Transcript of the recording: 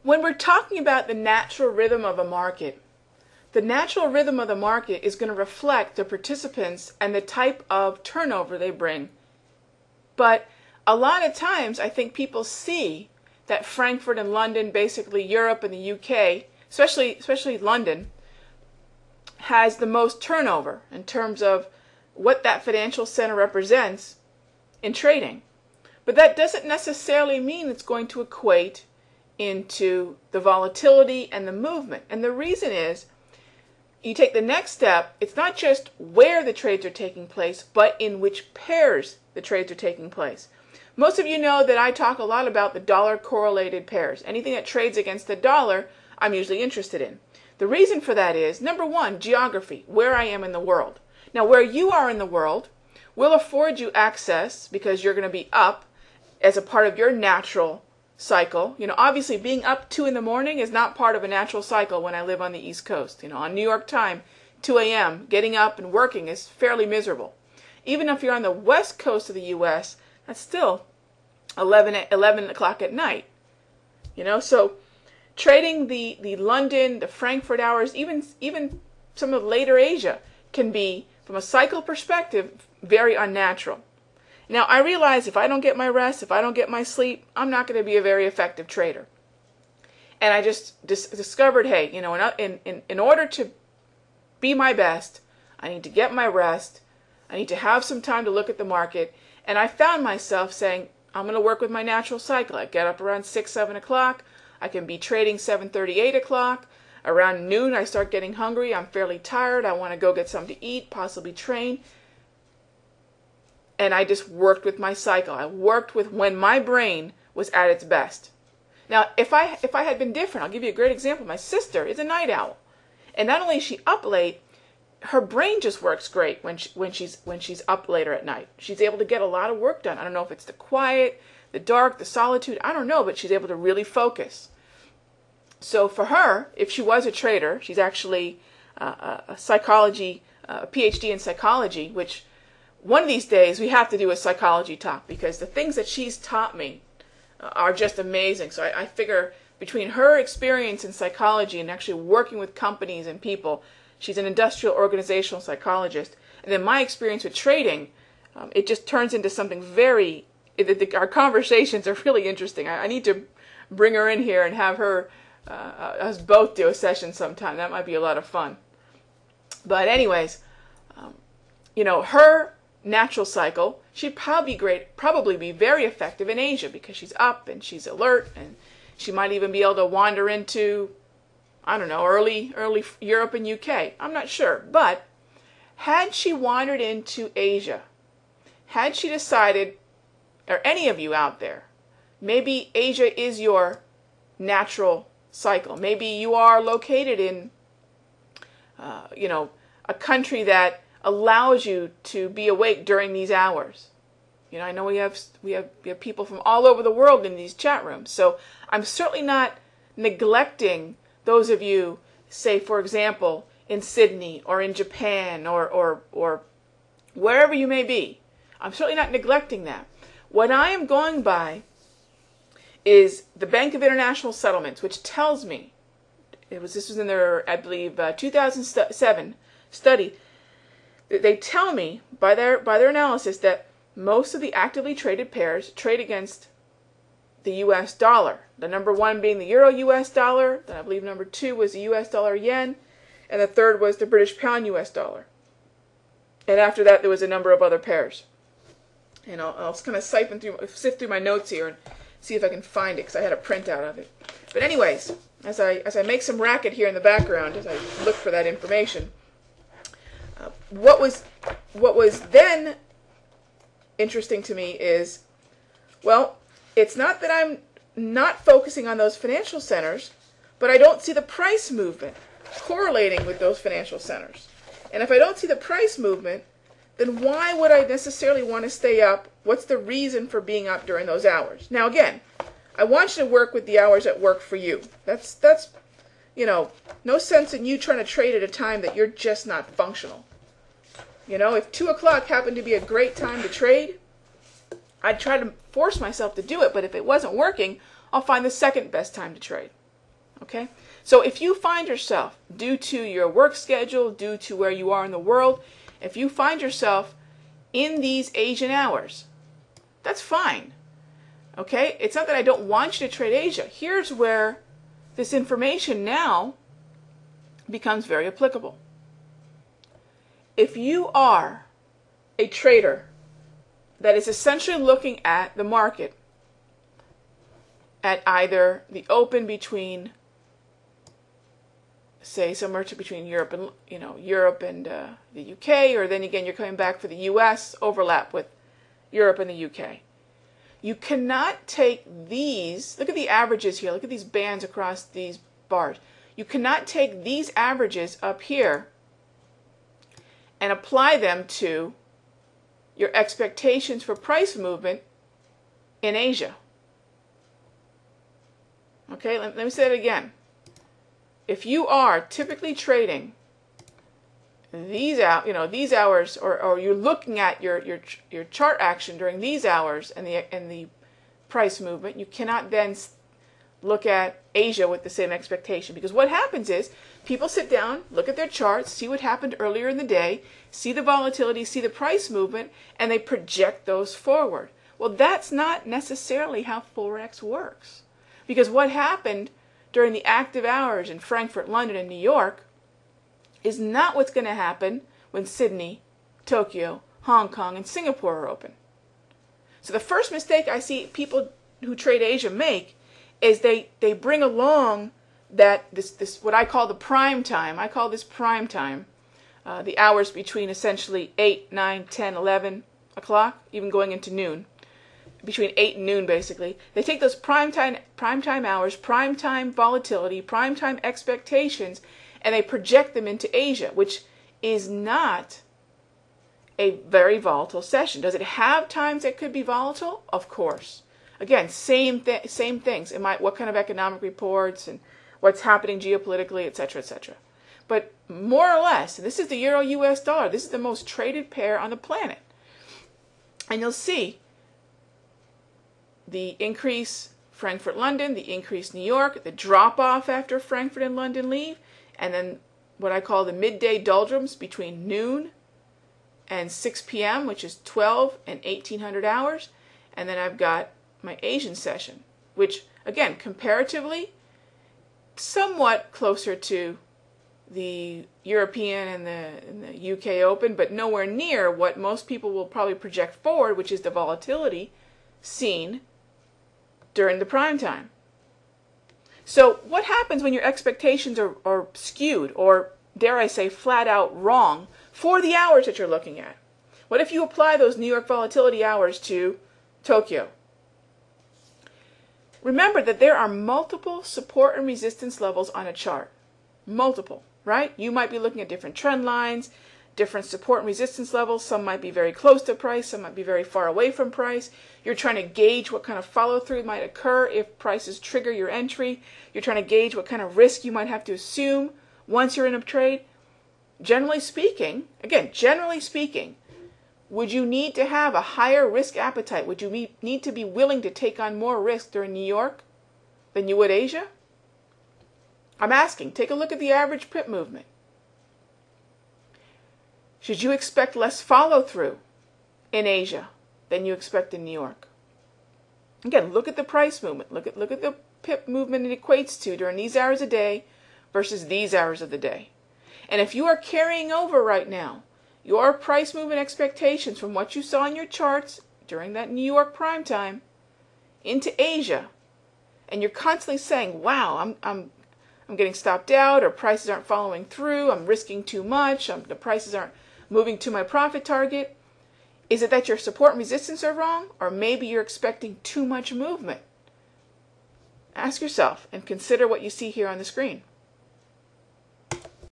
When we're talking about the natural rhythm of a market, the natural rhythm of the market is going to reflect the participants and the type of turnover they bring. But a lot of times I think people see that Frankfurt and London, basically Europe and the UK, especially London, has the most turnover in terms of what that financial center represents in trading. But that doesn't necessarily mean it's going to equate into the volatility and the movement. And the reason is, you take the next step, it's not just where the trades are taking place, but in which pairs the trades are taking place. Most of you know that I talk a lot about the dollar correlated pairs. Anything that trades against the dollar, I'm usually interested in. The reason for that is, number one, geography, where I am in the world. Now, where you are in the world will afford you access, because you're going to be up as a part of your natural cycle. Obviously being up 2 in the morning is not part of a natural cycle when I live on the East Coast. On New York time, 2 a.m., getting up and working is fairly miserable. Even if you're on the West Coast of the U.S., that's still 11 o'clock at night. So trading the London, the Frankfurt hours, even some of later Asia can be, from a cycle perspective, very unnatural. Now, I realize if I don't get my rest, if I don't get my sleep, I'm not going to be a very effective trader. And I just discovered, hey, in order to be my best, I need to get my rest. I need to have some time to look at the market. And I found myself saying, I'm going to work with my natural cycle. I get up around 6, 7 o'clock. I can be trading 7:30, 8 o'clock. Around noon, I start getting hungry. I'm fairly tired. I want to go get something to eat, possibly train. And I just worked with my cycle. I worked with when my brain was at its best. Now, if I had been different, I'll give you a great example. My sister is a night owl. And not only is she up late, her brain just works great when she's up later at night. She's able to get a lot of work done. I don't know if it's the quiet, the dark, the solitude, I don't know, but she's able to really focus. So for her, if she was a trader, she's actually a PhD in psychology, which one of these days we have to do a psychology talk, because the things that she's taught me are just amazing. So I figure between her experience in psychology and actually working with companies and people, she's an industrial organizational psychologist, and then my experience with trading, it just turns into something very, our conversations are really interesting. I need to bring her in here and have her, us both do a session sometime. That might be a lot of fun. But anyways, her natural cycle, she'd probably be very effective in Asia, because she's up and she's alert, and she might even be able to wander into, I don't know, early Europe and UK. I'm not sure. But had she wandered into Asia, had she decided, or any of you out there, maybe Asia is your natural cycle. Maybe you are located in, a country that allows you to be awake during these hours. I know we have people from all over the world in these chat rooms. So I'm certainly not neglecting those of you, say, for example, in Sydney or in Japan or wherever you may be. I'm certainly not neglecting that. What I am going by is the Bank of International Settlements, which tells me, this was in their, I believe, 2007 study. They tell me by their analysis that most of the actively traded pairs trade against the U.S. dollar. The number one being the Euro-U.S. dollar. Then I believe number 2 was the U.S. dollar yen. And the third was the British pound U.S. dollar. And after that, there was a number of other pairs. And I'll kind of sift through my notes here and see if I can find it, because I had a printout of it. But anyways, as I make some racket here in the background, as I look for that information, what was then interesting to me is, well, it's not that I'm not focusing on those financial centers, but I don't see the price movement correlating with those financial centers. And if I don't see the price movement, then why would I necessarily want to stay up? What's the reason for being up during those hours? Now again, I want you to work with the hours that work for you. That's no sense in you trying to trade at a time that you're just not functional. If 2 o'clock happened to be a great time to trade, I'd try to force myself to do it, but if it wasn't working, I'll find the second best time to trade. Okay? So if you find yourself, due to your work schedule, due to where you are in the world, if you find yourself in these Asian hours, that's fine. Okay? It's not that I don't want you to trade Asia. Here's where this information now becomes very applicable. If you are a trader that is essentially looking at the market at either the open between, say, somewhere between Europe and the UK, or then again you're coming back for the US, overlap with Europe and the UK. You cannot take these, look at the averages here, look at these bands across these bars. You cannot take these averages up here and apply them to your expectations for price movement in Asia. Okay, let me say it again. If you are typically trading these hours, or you're looking at your chart action during these hours and the price movement, you cannot then look at Asia with the same expectation, because what happens is people sit down, look at their charts, see what happened earlier in the day, see the volatility, see the price movement, and they project those forward. Well, that's not necessarily how Forex works, because what happened during the active hours in Frankfurt, London, and New York is not what's going to happen when Sydney, Tokyo, Hong Kong, and Singapore are open. So the first mistake I see people who trade Asia make is they bring along that this what I call the prime time. I call this prime time, the hours between essentially 8, 9, 10, 11 o'clock, even going into noon, between 8 and noon basically. They take those prime time hours, prime time volatility, prime time expectations, and they project them into Asia, which is not a very volatile session. Does it have times that could be volatile? Of course. Again, same things. What kind of economic reports and what's happening geopolitically, etc., etc. But more or less, this is the Euro-US dollar. This is the most traded pair on the planet. And you'll see the increase Frankfurt-London, the increase New York, the drop-off after Frankfurt and London leave, and then what I call the midday doldrums between noon and 6 p.m., which is 12 and 1800 hours. And then I've got my Asian session, which, again, comparatively, somewhat closer to the European and the UK Open, but nowhere near what most people will probably project forward, which is the volatility seen during the prime time. So what happens when your expectations are skewed, or dare I say flat out wrong, for the hours that you're looking at? What if you apply those New York volatility hours to Tokyo? Remember that there are multiple support and resistance levels on a chart. Multiple, right? You might be looking at different trend lines, different support and resistance levels. Some might be very close to price, some might be very far away from price. You're trying to gauge what kind of follow-through might occur if prices trigger your entry. You're trying to gauge what kind of risk you might have to assume once you're in a trade. Generally speaking, would you need to have a higher risk appetite? Would you need to be willing to take on more risk during New York than you would Asia? I'm asking, take a look at the average pip movement. Should you expect less follow-through in Asia than you expect in New York? Again, look at the price movement. Look at the pip movement it equates to during these hours a day versus these hours of the day. And if you are carrying over right now your price movement expectations from what you saw in your charts during that New York prime time into Asia, and you're constantly saying, wow, I'm getting stopped out, or prices aren't following through, I'm risking too much, the prices aren't moving to my profit target, is it that your support and resistance are wrong, or maybe you're expecting too much movement? Ask yourself and consider what you see here on the screen.